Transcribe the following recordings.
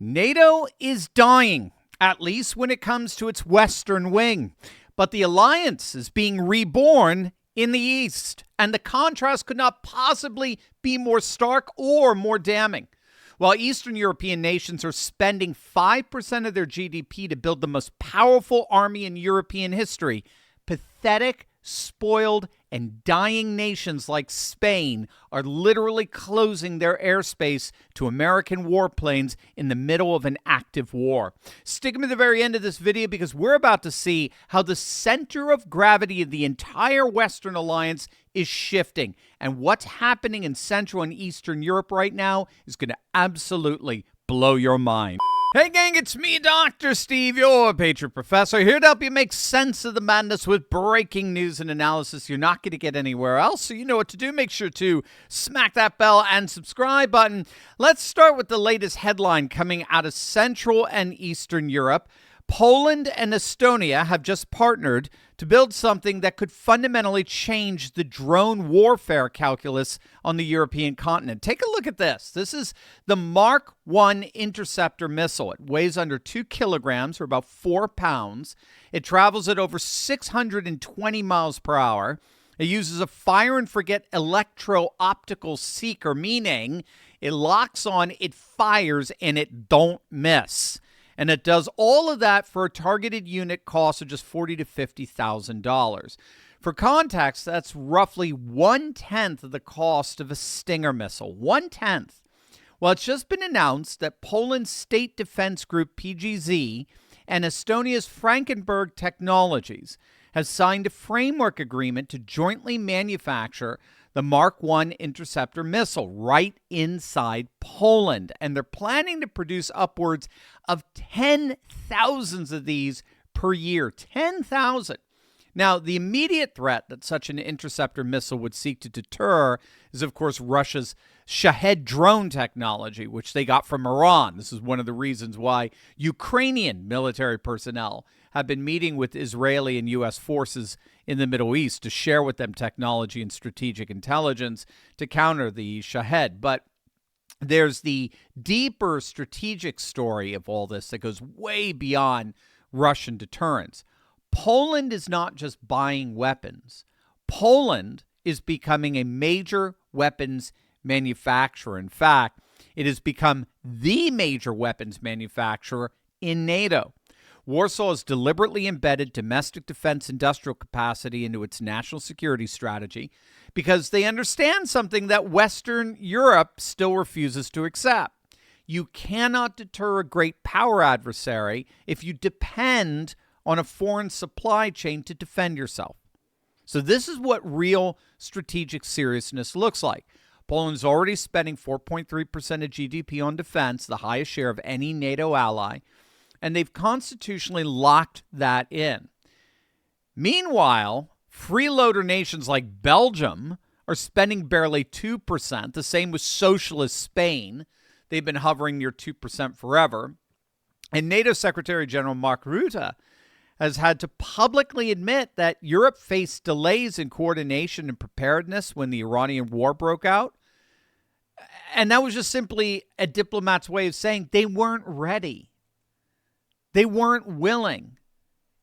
NATO is dying, at least when it comes to its western wing. But the alliance is being reborn in the east, and the contrast could not possibly be more stark or more damning. While Eastern European nations are spending 5% of their GDP to build the most powerful army in European history, pathetic, spoiled, and dying nations like Spain are literally closing their airspace to American warplanes in the middle of an active war. Stick to the very end of this video because we're about to see how the center of gravity of the entire Western alliance is shifting. And what's happening in Central and Eastern Europe right now is going to absolutely blow your mind. Hey gang, it's me, Dr. Steve, your Patriot Professor, here to help you make sense of the madness with breaking news and analysis you're not going to get anywhere else. So you know what to do. Make sure to smack that bell and subscribe button. Let's start with the latest headline coming out of Central and Eastern Europe. Poland and Estonia have just partnered to build something that could fundamentally change the drone warfare calculus on the European continent. Take a look at this. This is the Mark I interceptor missile. It weighs under 2 kilograms, or about 4 pounds. It travels at over 620 miles per hour. It uses a fire-and-forget electro-optical seeker, meaning it locks on, it fires, and it don't miss. And it does all of that for a targeted unit cost of just $40,000 to $50,000. For context, that's roughly 1/10 of the cost of a Stinger missile. 1/10. Well, it's just been announced that Poland's State Defense Group, PGZ, and Estonia's Frankenberg Technologies have signed a framework agreement to jointly manufacture the Mark I interceptor missile right inside Poland. And they're planning to produce upwards of 10,000 of these per year. 10,000. Now, the immediate threat that such an interceptor missile would seek to deter is, of course, Russia's Shahed drone technology, which they got from Iran. This is one of the reasons why Ukrainian military personnel have been meeting with Israeli and U.S. forces in the Middle East to share with them technology and strategic intelligence to counter the Shahed. But there's the deeper strategic story of all this that goes way beyond Russian deterrence. Poland is not just buying weapons. Poland is becoming a major weapons manufacturer. In fact, it has become the major weapons manufacturer in NATO. Warsaw has deliberately embedded domestic defense industrial capacity into its national security strategy because they understand something that Western Europe still refuses to accept. You cannot deter a great power adversary if you depend on a foreign supply chain to defend yourself. So this is what real strategic seriousness looks like. Poland's already spending 4.3% of GDP on defense, the highest share of any NATO ally, and they've constitutionally locked that in. Meanwhile, freeloader nations like Belgium are spending barely 2%, the same with socialist Spain. They've been hovering near 2% forever. And NATO Secretary General Mark Rutte has had to publicly admit that Europe faced delays in coordination and preparedness when the Iranian war broke out. And that was just simply a diplomat's way of saying they weren't ready. They weren't willing.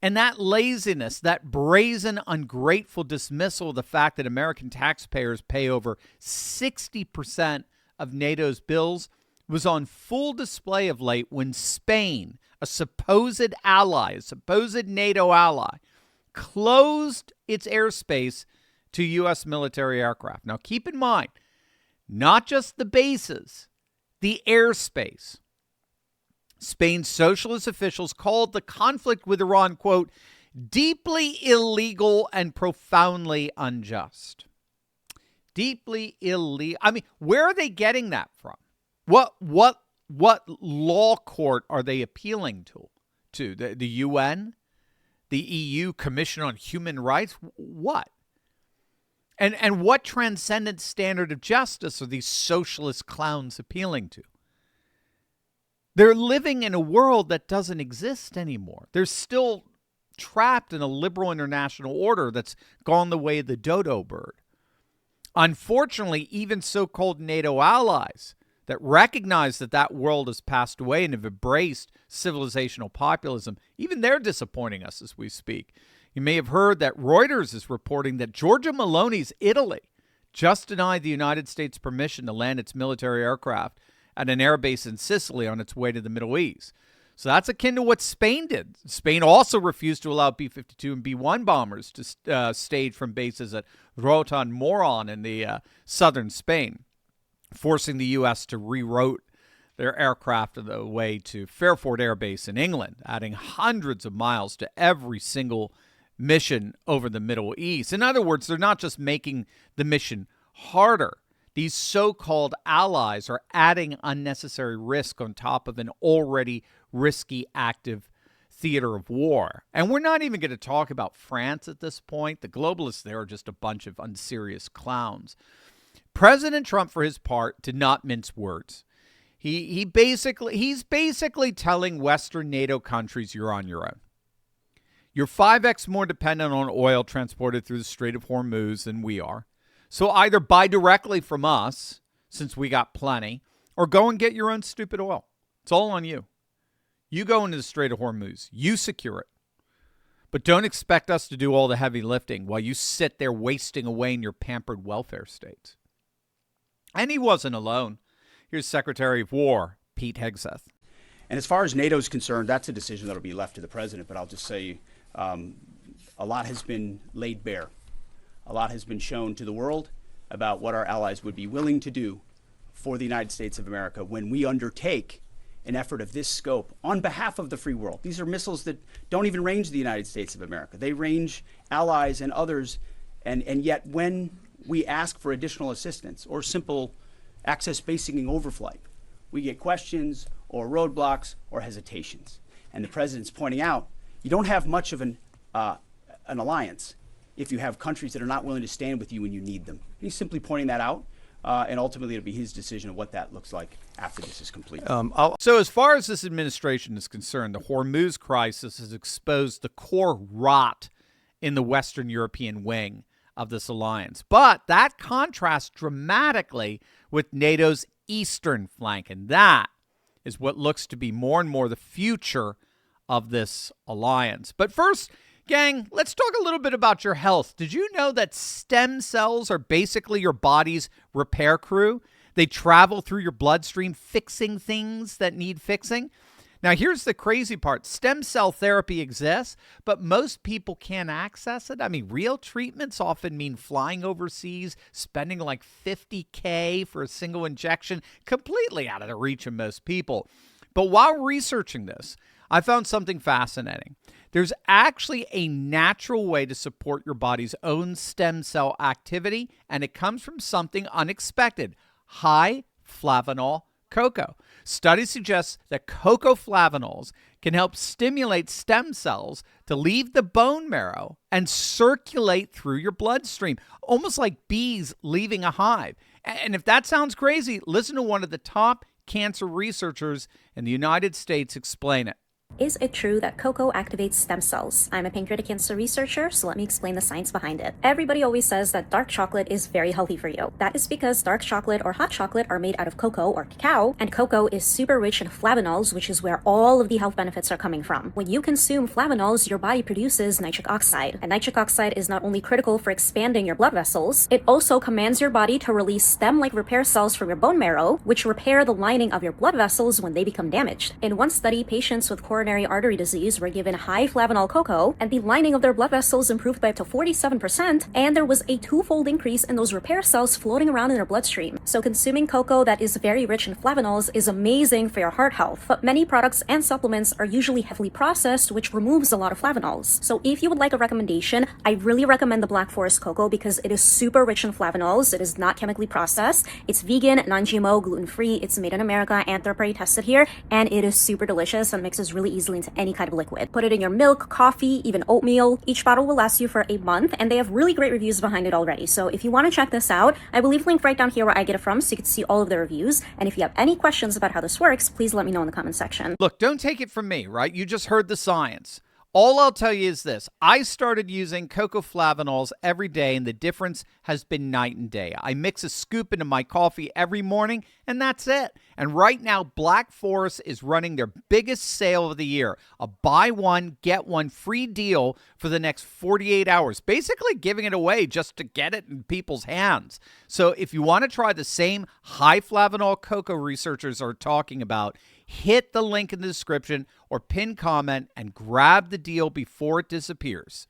And that laziness, that brazen, ungrateful dismissal of the fact that American taxpayers pay over 60% of NATO's bills was on full display of late when Spain, a supposed ally, a supposed NATO ally, closed its airspace to U.S. military aircraft. Now, keep in mind, not just the bases, the airspace. Spain's socialist officials called the conflict with Iran, quote, deeply illegal and profoundly unjust. Deeply illegal. I mean, where are they getting that from? What law court are they appealing to? The UN? The EU Commission on Human Rights? What? And what transcendent standard of justice are these socialist clowns appealing to? They're living in a world that doesn't exist anymore. They're still trapped in a liberal international order that's gone the way of the dodo bird. Unfortunately, even so-called NATO allies, that recognize that that world has passed away and have embraced civilizational populism. Even they're disappointing us as we speak. You may have heard that Reuters is reporting that Giorgia Meloni's Italy just denied the United States permission to land its military aircraft at an airbase in Sicily on its way to the Middle East. So that's akin to what Spain did. Spain also refused to allow B-52 and B-1 bombers to stage from bases at Rota and Moron in the southern Spain, forcing the U.S. to reroute their aircraft on the way to Fairford Air Base in England, adding hundreds of miles to every single mission over the Middle East. In other words, they're not just making the mission harder. These so-called allies are adding unnecessary risk on top of an already risky active theater of war. And we're not even going to talk about France at this point. The globalists there are just a bunch of unserious clowns. President Trump, for his part, did not mince words. He's basically telling Western NATO countries, you're on your own. You're 5x more dependent on oil transported through the Strait of Hormuz than we are. So either buy directly from us, since we got plenty, or go and get your own stupid oil. It's all on you. You go into the Strait of Hormuz. You secure it. But don't expect us to do all the heavy lifting while you sit there wasting away in your pampered welfare states. And he wasn't alone. Here's Secretary of War Pete Hegseth. And as far as NATO is concerned, that's a decision that will be left to the president. But I'll just say a lot has been laid bare. A lot has been shown to the world about what our allies would be willing to do for the United States of America when we undertake an effort of this scope on behalf of the free world. These are missiles that don't even range the United States of America. They range allies and others, and yet when we ask for additional assistance or simple access basing overflight, we get questions or roadblocks or hesitations. And the president's pointing out, you don't have much of an alliance if you have countries that are not willing to stand with you when you need them. He's simply pointing that out, and ultimately it'll be his decision of what that looks like after this is complete. So as far as this administration is concerned, the Hormuz crisis has exposed the core rot in the Western European wing of this alliance. But that contrasts dramatically with NATO's eastern flank, and that is what looks to be more and more the future of this alliance. But first, gang, let's talk a little bit about your health. Did you know that stem cells are basically your body's repair crew? They travel through your bloodstream fixing things that need fixing. Now, here's the crazy part. Stem cell therapy exists, but most people can't access it. I mean, real treatments often mean flying overseas, spending like $50K for a single injection, completely out of the reach of most people. But while researching this, I found something fascinating. There's actually a natural way to support your body's own stem cell activity, and it comes from something unexpected: high flavanol cocoa. Studies suggest that cocoa flavanols can help stimulate stem cells to leave the bone marrow and circulate through your bloodstream, almost like bees leaving a hive. And if that sounds crazy, listen to one of the top cancer researchers in the United States explain it. Is it true that cocoa activates stem cells? I'm a pancreatic cancer researcher, so let me explain the science behind it. Everybody always says that dark chocolate is very healthy for you. That is because dark chocolate or hot chocolate are made out of cocoa or cacao, and cocoa is super rich in flavanols, which is where all of the health benefits are coming from. When you consume flavanols, your body produces nitric oxide. And nitric oxide is not only critical for expanding your blood vessels, it also commands your body to release stem-like repair cells from your bone marrow, which repair the lining of your blood vessels when they become damaged. In one study, patients with coronary artery disease were given high flavanol cocoa, and the lining of their blood vessels improved by up to 47%, and there was a twofold increase in those repair cells floating around in their bloodstream. So consuming cocoa that is very rich in flavanols is amazing for your heart health, but many products and supplements are usually heavily processed, which removes a lot of flavanols. So if you would like a recommendation, I really recommend the Black Forest cocoa because it is super rich in flavanols. It is not chemically processed. It's vegan, non-GMO, gluten-free. It's made in America and third-party tested here, and it is super delicious and mixes really easily into any kind of liquid. Put it in your milk, coffee, even oatmeal. Each bottle will last you for a month, and they have really great reviews behind it already. So if you want to check this out, I will leave a link right down here where I get it from so you can see all of the reviews. And if you have any questions about how this works, please let me know in the comment section. Look, don't take it from me, right? You just heard the science. All I'll tell you is this. I started using cocoa flavanols every day, and the difference has been night and day. I mix a scoop into my coffee every morning, and that's it. And right now, Black Forest is running their biggest sale of the year, a buy one, get one free deal for the next 48 hours, basically giving it away just to get it in people's hands. So if you want to try the same high flavanol cocoa researchers are talking about, hit the link in the description or pin comment and grab the deal before it disappears.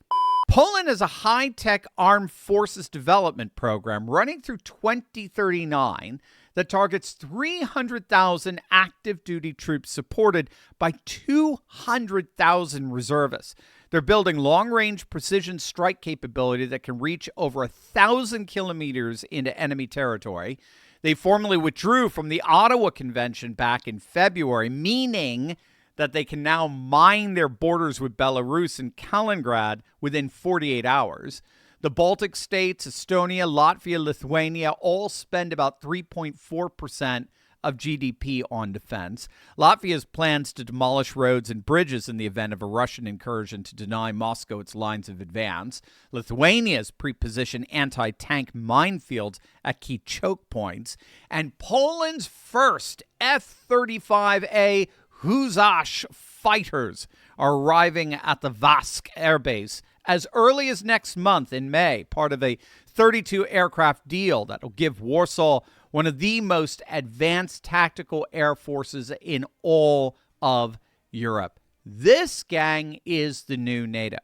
Poland has a high-tech armed forces development program running through 2039 that targets 300,000 active duty troops supported by 200,000 reservists. They're building long-range precision strike capability that can reach over 1,000 kilometers into enemy territory. They formally withdrew from the Ottawa Convention back in February, meaning that they can now mine their borders with Belarus and Kaliningrad within 48 hours. The Baltic states, Estonia, Latvia, Lithuania all spend about 3.4% of GDP on defense. Latvia's plans to demolish roads and bridges in the event of a Russian incursion to deny Moscow its lines of advance. Lithuania's pre-positioned anti-tank minefields at key choke points. And Poland's first F-35A Huzash fighters are arriving at the Vask airbase as early as next month in May, part of a 32 aircraft deal that will give Warsaw one of the most advanced tactical air forces in all of Europe. This, gang, is the new NATO.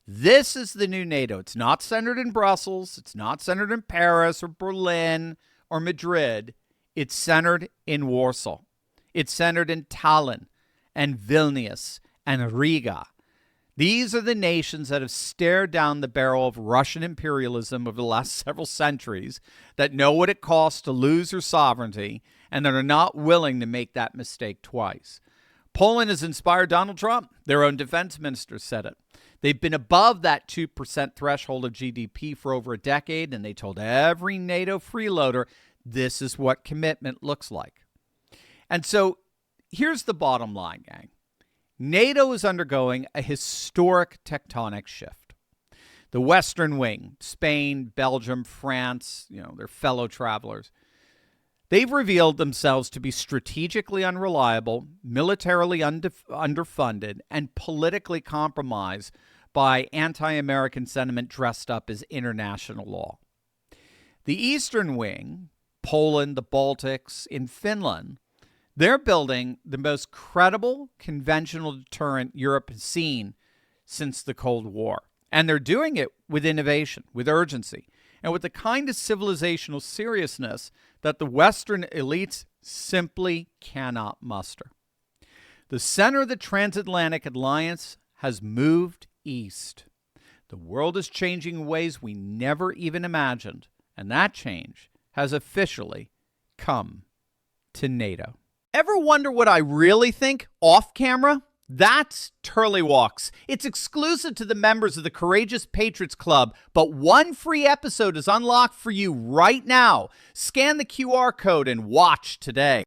This is the new NATO. It's not centered in Brussels. It's not centered in Paris or Berlin or Madrid. It's centered in Warsaw. It's centered in Tallinn and Vilnius and Riga. These are the nations that have stared down the barrel of Russian imperialism over the last several centuries, that know what it costs to lose their sovereignty, and that are not willing to make that mistake twice. Poland has inspired Donald Trump. Their own defense minister said it. They've been above that 2% threshold of GDP for over a decade, and they told every NATO freeloader this is what commitment looks like. And so here's the bottom line, gang. NATO is undergoing a historic tectonic shift. The Western wing, Spain, Belgium, France, their fellow travelers, they've revealed themselves to be strategically unreliable, militarily underfunded, and politically compromised by anti-American sentiment dressed up as international law. The Eastern wing, Poland, the Baltics, in Finland, they're building the most credible conventional deterrent Europe has seen since the Cold War. And they're doing it with innovation, with urgency, and with the kind of civilizational seriousness that the Western elites simply cannot muster. The center of the transatlantic alliance has moved east. The world is changing in ways we never even imagined, and that change has officially come to NATO. Ever wonder what I really think off camera? That's Turley Walks. It's exclusive to the members of the Courageous Patriots Club, but one free episode is unlocked for you right now. Scan the QR code and watch today.